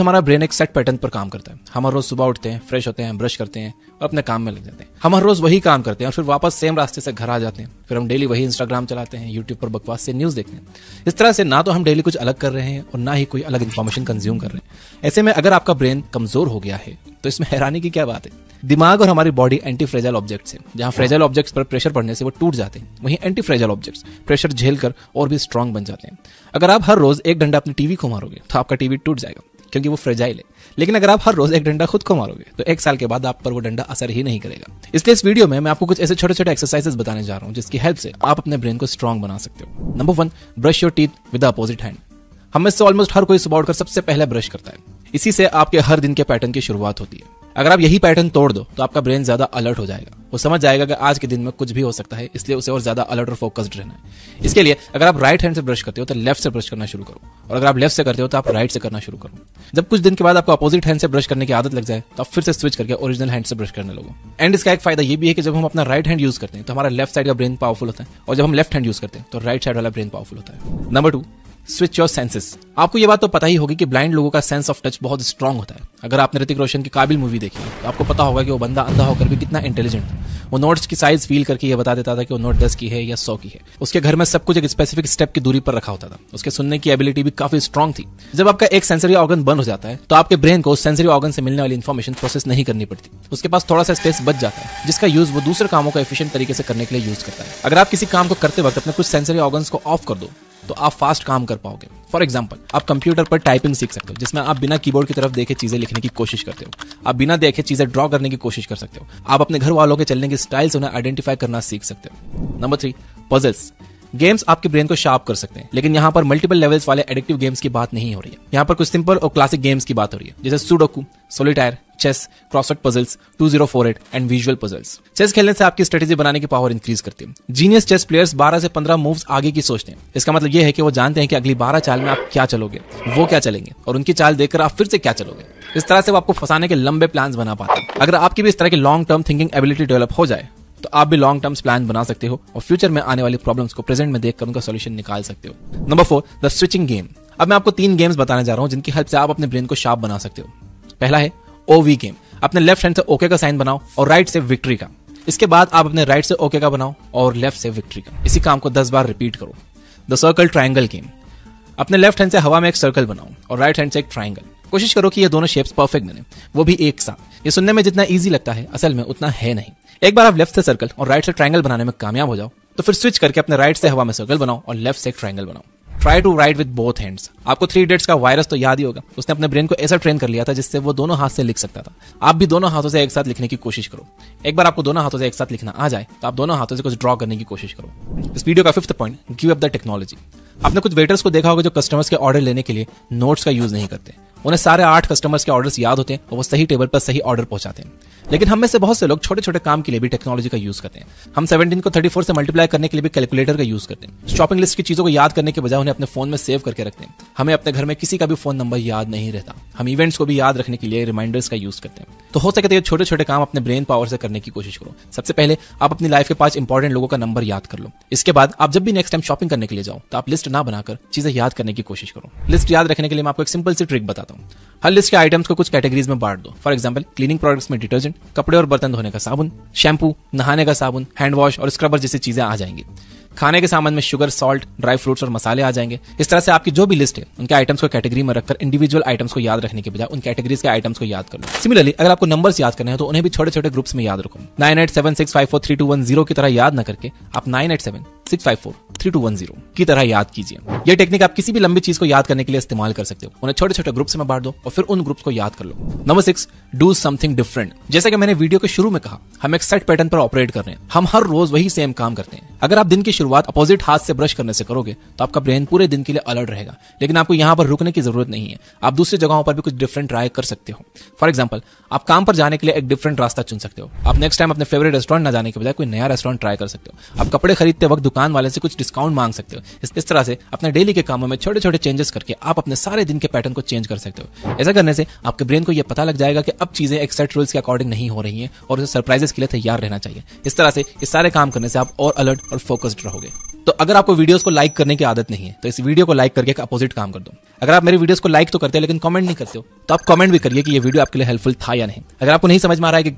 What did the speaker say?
हमारा ब्रेन एक set pattern पर काम करता है। हम हर रोज सुबह उठते हैं, फ्रेश होते हैं, ब्रश करते हैं और अपने काम में लग जाते हैं। हम हर रोज वही काम करते हैं और फिर वापस सेम रास्ते से घर आ जाते हैं। फिर हम डेली वही इंस्टाग्राम चलाते हैं, यूट्यूब पर बकवास से न्यूज देखते हैं। इस तरह से ना तो हम डेली कुछ अलग कर रहे हैं और ना ही कोई अलग इन्फॉर्मेशन कंज्यूम कर रहे हैं। ऐसे में अगर आपका ब्रेन कमजोर हो गया है तो इसमें हैरानी की क्या बात है। दिमाग और हमारी बॉडी एंटी फ्रेजाइल ऑब्जेक्ट्स हैं। जहां फ्रेजाइल ऑब्जेक्ट्स पर प्रेशर पड़ने से वो टूट जाते हैं, वहीं एंटी फ्रेजाइल ऑब्जेक्ट्स प्रेशर झेलकर और भी स्ट्रांग बन जाते हैं। अगर आप हर रोज एक डंडा अपनी टीवी को मारोगे तो आपका टीवी टूट जाएगा क्योंकि वो फ्रेजाइल है। लेकिन अगर आप हर रोज एक डंडा खुद को मारोगे तो 1 साल के बाद आप पर वो डंडा असर ही नहीं करेगा। इसलिए इस वीडियो में मैं आपको कुछ ऐसे छोटे छोटे एक्सरसाइजेस बताने जा रहा हूं जिसकी हेल्प से आप अपने ब्रेन को स्ट्रांग बना सकते हो। Number 1, brush your teeth with the opposite hand. हम में से ऑलमोस्ट हर कोई सुबह उठकर सबसे पहले ब्रश करता है। इसी से आपके हर दिन के पैटर्न की शुरुआत होती है। अगर आप यही पैटर्न तोड़ दो तो आपका ब्रेन ज्यादा अलर्ट हो जाएगा। वो समझ जाएगा कि आज के दिन में कुछ भी हो सकता है, इसलिए उसे और ज्यादा अलर्ट और फोकस्ड रहना है। इसके लिए अगर आप राइट हैंड से ब्रश करते हो तो लेफ्ट से ब्रश करना शुरू करो, और अगर आप लेफ्ट से करते हो तो आप राइट से करना शुरू करो। जब कुछ दिन के बाद आपको अपोजिट हैंड से ब्रश करने की आदत लग जाए तो आप फिर से स्विच करके ओरिजिनल हैंड से ब्रश करने लगो। एंड इसका एक फायदा ये भी है कि जब हम अपना राइट हैंड यूज करते हैं तो हमारा लेफ्ट साइड का ब्रेन पावरफुल होता है, और जब हम लेफ्ट हैंड यूज करते हैं तो राइट साइड वाला ब्रेन पावरफुल होता है। Number 2, switch your senses. आपको ये बात तो पता ही होगी कि ब्लाइंड लोगों का सेंस ऑफ टच बहुत स्ट्रांग होता है। अगर आपने ऋतिक रोशन की काबिल मूवी देखी तो आपको पता होगा कि वो बंदा अंधा होकर भी कितना इंटेलिजेंट था। वो नोट्स की साइज फील करके ये बता देता था कि वो नोट 10 की है या 100 की है। उसके घर में सब कुछ एक स्पेसिफिक स्टेप की दूरी पर रखा होता था। उसके सुनने की एबिलिटी भी काफी स्ट्रांग थी। जब आपका एक सेंसरी ऑर्गन बंद हो जाता है तो आपके ब्रेन को उस सेंसरी ऑर्गन से मिलने वाली इन्फॉर्मेशन प्रोसेस नहीं करनी पड़ती। उसके पास थोड़ा सा स्पेस बच जाता है जिसका यूज वो दूसरे कामों को एफिशिएंट तरीके से करने के लिए यूज करता है। अगर आप किसी काम को करते वक्त अपने कुछ सेंसरी ऑर्गन्स को ऑफ कर दो तो आप फास्ट काम कर पाओगे। फॉर एग्जाम्पल, आप कंप्यूटर पर टाइपिंग सीख सकते हो, जिसमें आप बिना कीबोर्ड की तरफ देखे चीजें लिखने की कोशिश करते हो। आप बिना देखे चीजें ड्रॉ करने की कोशिश कर सकते हो। आप अपने घर वालों के चलने की स्टाइल से उन्हें आइडेंटिफाई करना सीख सकते हो। Number 3, puzzles. गेम्स आपके ब्रेन को शार्प कर सकते हैं, लेकिन यहाँ पर मल्टीपल लेवल्स वाले एडिक्टिव गेम्स की बात नहीं हो रही है। यहाँ पर कुछ सिंपल और क्लासिक गेम्स की बात हो रही है, जैसे sudoku, solitaire, chess, crossword puzzles, 2048 and visual puzzles. Chess खेलने से आपकी स्ट्रेटेजी बनाने की पावर इंक्रीज करती है। जीनियस चेस प्लेयर्स 12 से 15 मूव्स आगे की सोचते हैं। इसका मतलब यह है कि वो जानते हैं कि अगली 12 चाल में आप क्या चलोगे, वो क्या चलेंगे, और उनकी चाल देखकर आप फिर से क्या चलोगे। इस तरह से वो आपको फंसाने के लंबे प्लान बना पाते हैं। अगर आपकी भी इस तरह की long term thinking ability develop हो जाए तो आप भी लॉन्ग टर्म प्लान बना सकते हो और फ्यूचर में आने वाली प्रॉब्लम्स को प्रेजेंट में देखकर उनका सॉल्यूशन निकाल सकते हो। Number 4, the switching game. अब मैं आपको 3 गेम्स बताने जा रहा हूं जिनकी हेल्प से आप अपने ब्रेन को शार्प बना सकते हो। पहला है ओवी गेम। अपने लेफ्ट हैंड से ओके का साइन बनाओ और राइट से विक्ट्री का। इसके बाद आप अपने राइट से ओके का बनाओ और लेफ्ट से विक्ट्री का। इसी काम को 10 बार रिपीट करो। The circle triangle game. अपने लेफ्ट हैंड से हवा में एक सर्कल बनाओ और राइट हैंड से एक ट्रायंगल। कोशिश करो कि ये दोनों शेप्स परफेक्ट बने, वो भी एक साथ। ये सुनने में जितना इजी लगता है असल में उतना है नहीं। एक बार आप लेफ्ट से सर्कल और राइट से ट्रायंगल बनाने में कामयाब हो जाओ तो फिर स्विच करके अपने राइट से हवा में सर्कल बनाओ और लेफ्ट से एक ट्रायंगल बनाओ। Try to write with both hands. आपको 3 इडियट्स का वायरस तो याद ही होगा। उसने अपने ब्रेन को ऐसा ट्रेन कर लिया था जिससे वो दोनों हाथ से लिख सकता था। आप भी दोनों हाथों से एक साथ लिखने की कोशिश करो। एक बार आपको दोनों हाथों से एक साथ लिखना आ जाए तो आप दोनों हाथों से कुछ ड्रॉ करने की कोशिश करो। इस वीडियो का 5th point, give up the technology. आपने कुछ वेटर्स को देखा होगा जो कस्टमर्स के ऑर्डर लेने के लिए नोट्स का यूज नहीं करते। उन्हें सारे 8 कस्टमर्स के ऑर्डर्स याद होते हैं और वो सही टेबल पर सही ऑर्डर पहुंचाते हैं। लेकिन हम में से बहुत से लोग छोटे छोटे काम के लिए भी टेक्नोलॉजी का यूज करते हैं। हम 17 को 34 से मल्टीप्लाई करने के लिए भी कैलकुलेटर का यूज करते हैं। शॉपिंग लिस्ट की चीजों को याद करने के बजाय उन्हें अपने फोन में सेव करके रखते हैं। हमें अपने घर में किसी का भी फोन नंबर याद नहीं रहता। हम इवेंट्स को भी याद रखने के लिए रिमाइंडर्स का यूज करते हैं। तो हो सके तो ये छोटे छोटे काम अपने ब्रेन पावर से करने की कोशिश करो। सबसे पहले आप अपनी लाइफ के 5 इंपॉर्टेंट लोगों का नंबर याद कर लो। इसके बाद आप जब भी नेक्स्ट टाइम शॉपिंग करने के लिए जाओ तो आप लिस्ट ना बनाकर चीजें याद करने की कोशिश करो। लिस्ट याद रखने के लिए मैं आपको एक सिंपल सी ट्रिक बताता हूँ। हर लिस्ट के आइटम्स को कुछ कैटेगरीज में बांट दो। फॉर एग्जांपल, क्लीनिंग प्रोडक्ट्स में डिटर्जेंट, कपड़े और बर्तन धोने का साबुन, शैम्पू, नहाने का साबुन, हैंड वॉश और स्क्रबर जैसी चीजें आ जाएंगी। खाने के सामान में शुगर, सॉल्ट, ड्राई फ्रूट्स और मसाले आ जाएंगे। इस तरह से आपकी जो भी लिस्ट है उनके आइटम्स को कैटेगरी में रखकर इंडिविजुअल आइटम्स को याद रखने के बजाय उन कैटेगरीज के आइटम्स को याद कर लो। सिमिलरली, अगर आपको नंबर्स याद करने हैं तो उन्हें भी छोटे छोटे ग्रुप्स में याद रखो। 9876543210 की तरह याद न करके आप 9876543210 की तरह याद कीजिए। यह टेक्निक आप किसी भी लंबी चीज को याद करने के लिए इस्तेमाल कर सकते हो। उन्हें छोटे छोटे ग्रुप्स में बांट दो और फिर उन ग्रुप्स को याद कर लो। Number 6, do something different. जैसे कि मैंने वीडियो के शुरू में कहा, हम एक सेट पैटर्न पर ऑपरेट कर रहे हैं। हम हर रोज वही सेम काम करते हैं। अगर आप दिन की शुरुआत अपोजिट हाथ से ब्रश करने से करोगे तो आपका ब्रेन पूरे दिन के लिए अलर्ट रहेगा। लेकिन आपको यहां पर रुकने की जरूरत नहीं है। आप दूसरी जगहों पर भी कुछ डिफरेंट ट्राई कर सकते हो। फॉर एग्जांपल, आप काम पर जाने के लिए एक डिफरेंट रास्ता चुन सकते हो। आप नेक्स्ट टाइम अपने फेवरेट रेस्टोरेंट न जाने के बजाय कोई नया रेस्टोरेंट ट्राई कर सकते हो। आप कपड़े खरीदते वक्त दुकान वाले से कुछ डिस्काउंट मांग सकते हो। इस तरह से अपने डेली के कामों में छोटे छोटे चेंजेस करके आप अपने सारे दिन के पैटर्न को चेंज कर सकते हो। ऐसा करने से आपके ब्रेन को यह पता लग जाएगा कि अब चीजें एक सेट रूल्स के अकॉर्डिंग नहीं हो रही हैं और उसे सरप्राइजेस के लिए तैयार रहना चाहिए। इस तरह से इस सारे काम करने से आप और अलर्ट और फोकस्ड रहोगे। तो अगर आपको वीडियोस को लाइक करने की आदत नहीं है तो इस वीडियो को लाइक करके एक अपोजिट काम कर दो। अगर आप मेरे वीडियोस को लाइक तो करते हो लेकिन कमेंट नहीं करते हो तो आप कमेंट भी करिए कि ये वीडियो आपके लिए हेल्पफुल था या नहीं। अगर आपको नहीं समझ में आ रहा है कि